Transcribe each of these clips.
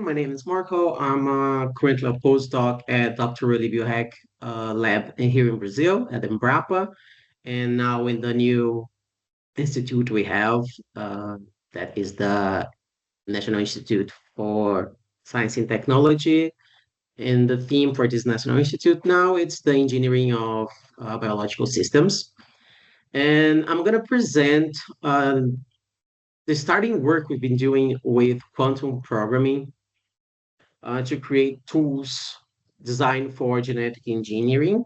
My name is Marco. I'm currently a postdoc at Dr. Oliveira lab here in Brazil at Embrapa, and now in the new institute we have, uh, that is the National Institute for Science and Technology. And the theme for this National Institute now it's the engineering of biological systems. And I'm gonna present the starting work we've been doing with quantum programming to create tools designed for genetic engineering.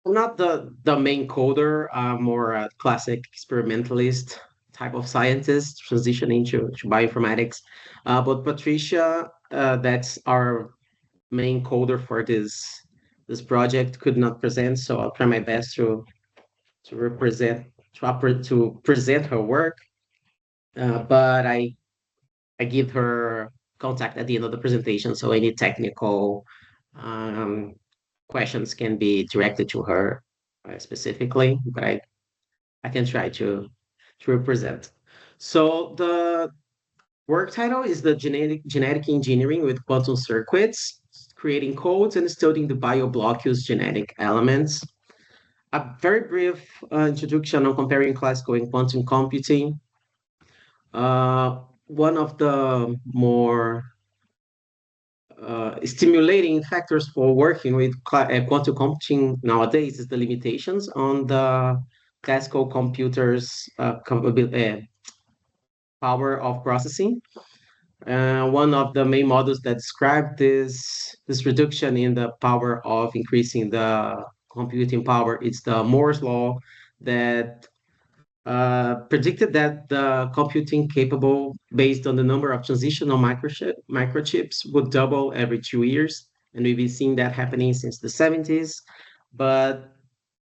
I'm not the main coder, I'm more a classic experimentalist type of scientist transitioning to bioinformatics. But Patricia, that's our main coder for this project, could not present, so I'll try my best to represent to present her work. But I give her contact at the end of the presentation, so any technical um, questions can be directed to her specifically, but I can try to represent. So the work title is the genetic engineering with quantum circuits, creating codes and studying the BioBloQ's genetic elements. A very brief introduction on comparing classical and quantum computing. One of the more stimulating factors for working with quantum computing nowadays is the limitations on the classical computers' power of processing. One of the main models that describe this reduction in the power of increasing the computing power is the Moore's law that predicted that the computing capable based on the number of transitional microchips would double every 2 years. And we've been seeing that happening since the 70s. But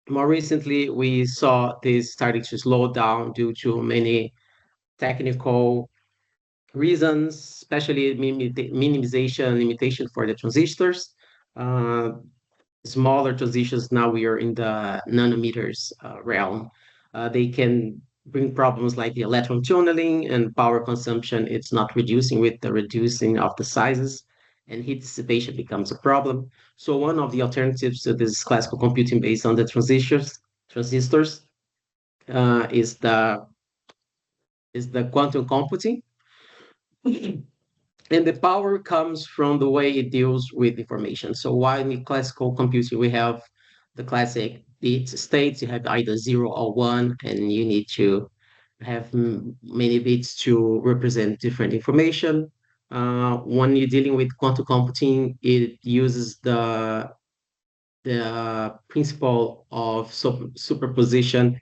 more recently, we saw this starting to slow down due to many technical reasons, especially minimization limitation for the transistors. Uh, Smaller transitions, now we are in the nanometers realm. They can bring problems like the electron tunneling and power consumption. It's not reducing with the reducing of the sizes, and heat dissipation becomes a problem. So one of the alternatives to this classical computing based on the transistors is the quantum computing. And the power comes from the way it deals with information. So while in classical computing we have the classic bit states, you have either 0 or 1, and you need to have many bits to represent different information. When you're dealing with quantum computing, it uses the principle of superposition,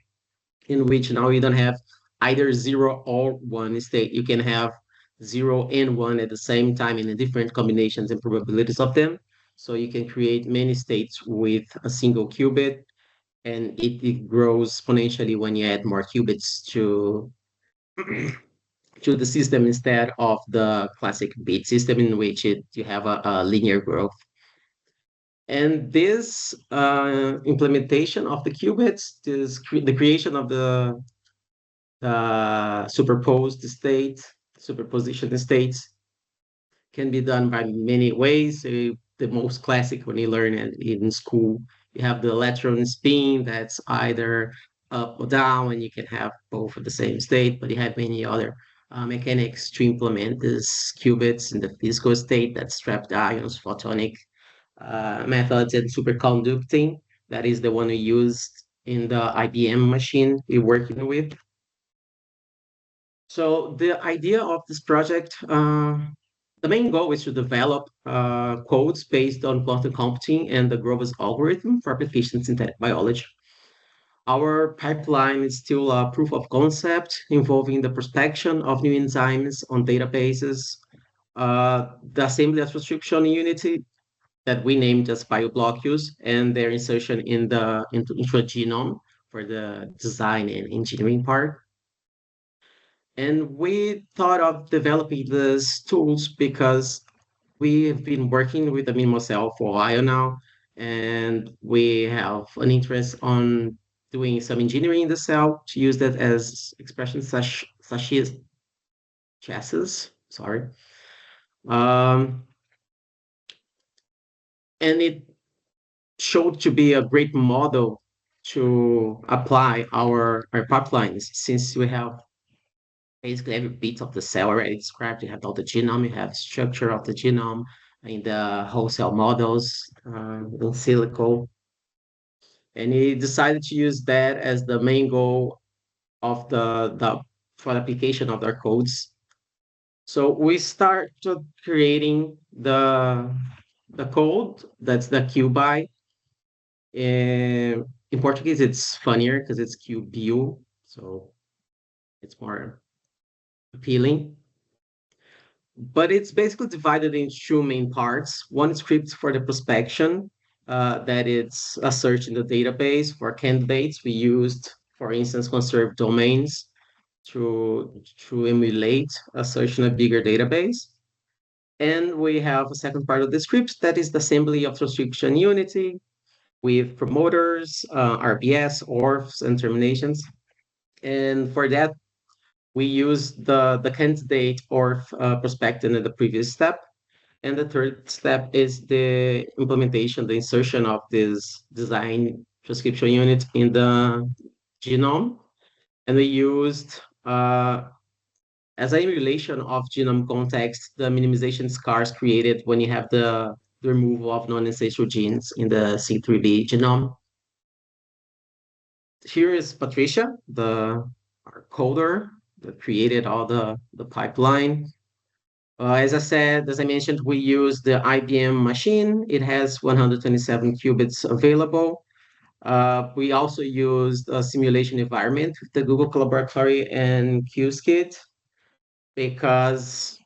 in which now you don't have either 0 or 1 state. You can have 0 and 1 at the same time in the different combinations and probabilities of them. So you can create many states with a single qubit, and it grows exponentially when you add more qubits to the system instead of the classic bit system in which you have a linear growth. And this implementation of the qubits, the creation of the superposition states can be done by many ways. The most classic when you learn it in school, you have the electron spin that's either up or down, and you can have both at the same state, but you have many other mechanics to implement these qubits in the physical state, that's trapped ions, photonic methods, and superconducting. That is the one we used in the IBM machine we're working with. So the idea of this project, the main goal is to develop codes based on quantum computing and the Grover's algorithm for applications in synthetic biology. Our pipeline is still a proof of concept involving the prospection of new enzymes on databases, the assembly of transcription unity that we named as BioBloQs, and their insertion into a genome for the design and engineering part. And we thought of developing these tools because we've been working with the minimal cell for a while now, and we have an interest on doing some engineering in the cell to use that as expression chassis. Sorry. Um, and it showed to be a great model to apply our pipelines since we have basically every bit of the cell already described. You have all the genome, you have structure of the genome in the whole cell models in silico. And he decided to use that as the main goal of the for the application of their codes. So we started creating the code that's the QBI. In Portuguese, it's funnier because it's QBio, so it's more appealing. But it's basically divided into two main parts. One script for the prospection, that it's a search in the database for candidates. We used, for instance, conserved domains to emulate a search in a bigger database. And we have a second part of the script that is the assembly of transcription unity with promoters, RBS, ORFs, and terminations. And for that, we use the candidate ORF prospecting in the previous step. And the third step is the implementation, the insertion of this design transcription unit in the genome. And we used, as an emulation of genome context, the minimization scars created when you have the removal of non-essential genes in the C3b genome. Here is Patricia, our coder that created all the pipeline. As I said, as I mentioned, we use the IBM machine. It has 127 qubits available. We also used a simulation environment with the Google Collaboratory and Qiskit because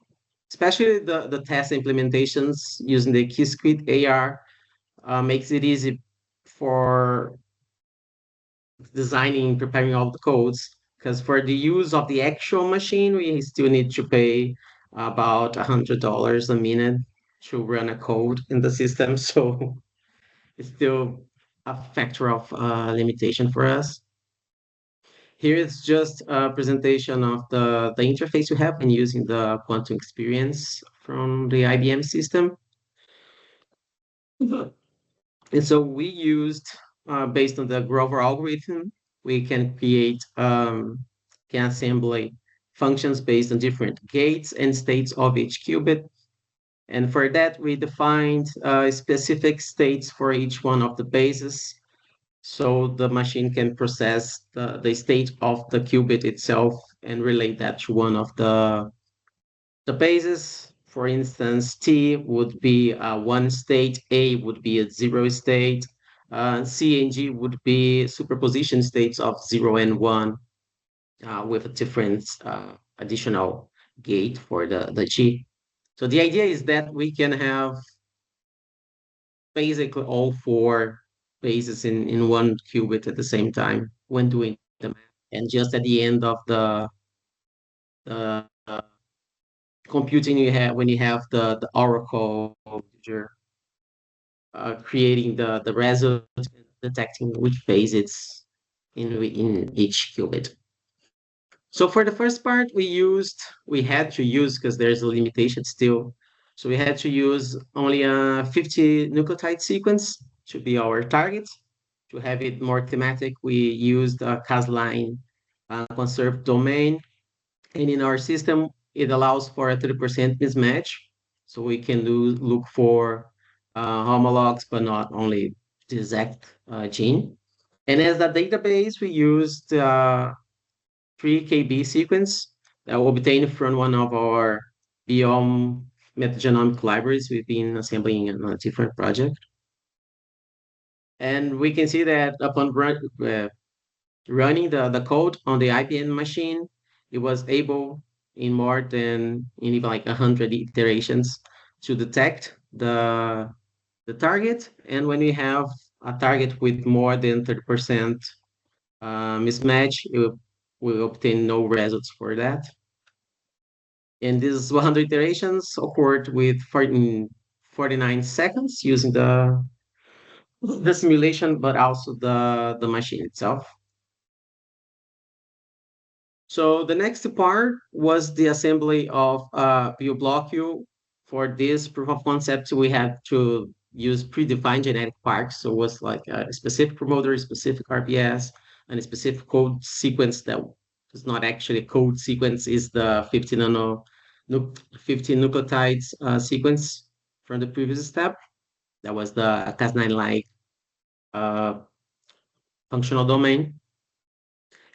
especially the test implementations using the Qiskit AR makes it easy for designing, preparing all the codes. Because for the use of the actual machine, we still need to pay about $100 a minute to run a code in the system. So it's still a factor of limitation for us. Here is just a presentation of the interface we have when using the quantum experience from the IBM system. And so we used, based on the Grover algorithm, we can create, can assemble functions based on different gates and states of each qubit. And for that, we defined specific states for each one of the bases. So the machine can process the state of the qubit itself and relate that to one of the bases. For instance, T would be a one state, A would be a zero state, C and G would be superposition states of zero and one with a different additional gate for the G. So the idea is that we can have basically all four bases in one qubit at the same time when doing the math. And just at the end of the computing you have when you have the oracle, you're creating the result, detecting which phase it's in each qubit. So for the first part, we had to use because there's a limitation still. So we had to use only a 50 nucleotide sequence to be our target. To have it more thematic, we used a Cas9 conserved domain. And in our system, it allows for a 30% mismatch. So we can look for homologs, but not only the exact gene. And as a database, we used 3KB sequence that we obtained from one of our biome metagenomic libraries we've been assembling in a different project. And we can see that upon running the code on the IBM machine, it was able in even like 100 iterations to detect the target. And when we have a target with more than 30% mismatch, we obtain no results for that. And these 100 iterations occurred with 49 seconds using the simulation, but also the machine itself. So the next part was the assembly of BioBloQu. For this proof of concept, we had to use predefined genetic parts. So it was like a specific promoter, a specific RBS, and a specific code sequence that is not actually a code sequence, is the 50 nucleotides sequence from the previous step. That was the Cas9-like uh, functional domain.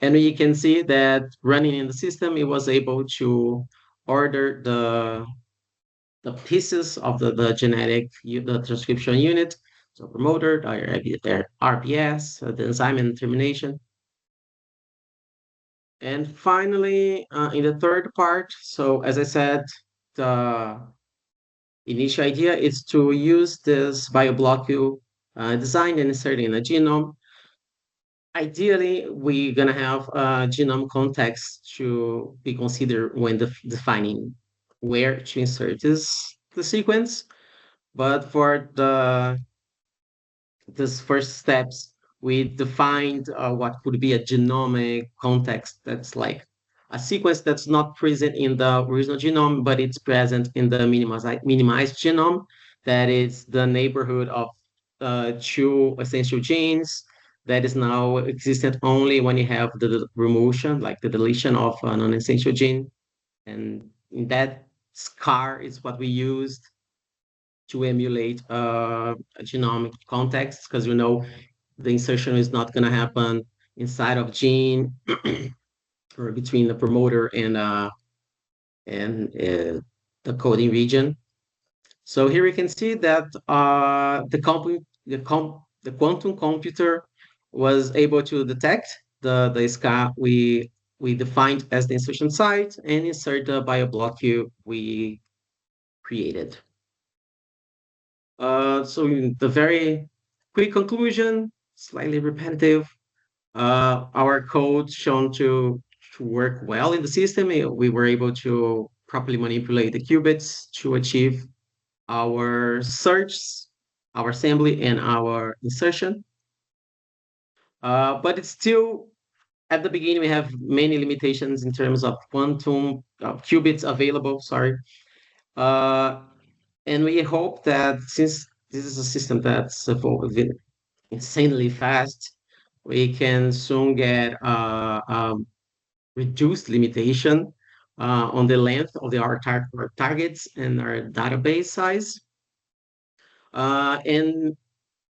And you can see that running in the system, it was able to order the pieces of the genetic, the transcription unit, so promoter, their RPS, the enzyme and termination. And finally, in the third part, so as I said, the initial idea is to use this BioBloQu design and insert in a genome. Ideally, we're gonna have a genome context to be considered when defining where to insert the sequence. But for these first steps, we defined what could be a genomic context that's like a sequence that's not present in the original genome, but it's present in the minimized genome. That is the neighborhood of two essential genes that is now existent only when you have the remotion, like the deletion of a non-essential gene. And in that scar is what we used to emulate a genomic context, because we know the insertion is not going to happen inside of gene or between the promoter and the coding region. So here we can see that the quantum computer was able to detect the SCA we defined as the insertion site and insert the BioBloQu we created. So in the very quick conclusion, slightly repetitive, our code shown to work well in the system. We were able to properly manipulate the qubits to achieve our search, our assembly, and our insertion. But it's still at the beginning, we have many limitations in terms of quantum qubits available. Sorry. Uh, and we hope that since this is a system that's evolving insanely fast, we can soon get reduced limitation on the length of our targets and our database size. And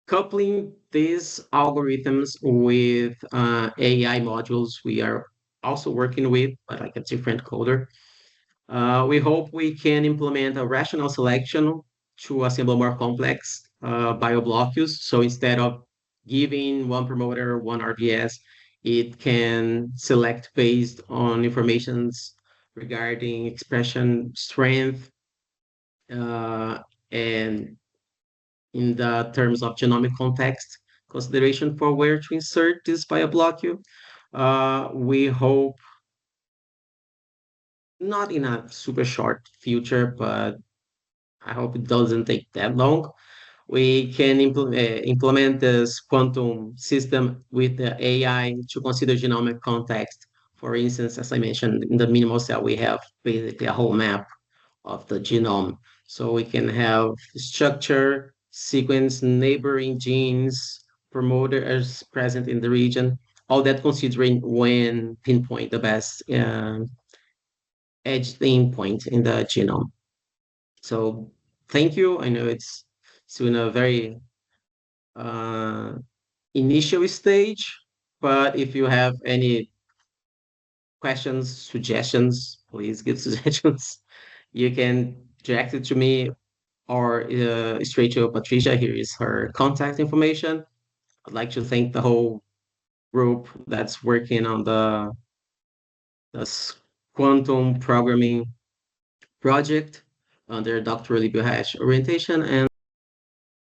coupling these algorithms with AI modules we are also working with, but like a different coder. We hope we can implement a rational selection to assemble more complex BioBloQs. So instead of giving one promoter, one RBS, it can select based on informations regarding expression strength and in the terms of genomic context consideration for where to insert this BioBloQu. We hope not in a super short future, but I hope it doesn't take that long. We can implement this quantum system with the AI to consider genomic context. For instance, as I mentioned, in the minimal cell, we have basically a whole map of the genome. So we can have structure, sequence, neighboring genes, promoters present in the region, all that considering when pinpoint the best edge theme point in the genome. So thank you. I know it's still in a very uh, initial stage, but if you have any questions, suggestions, please give suggestions. You can direct it to me or straight to Patricia. Here is her contact information. I'd like to thank the whole group that's working on the quantum programming project under Dr. Libio Hash orientation. And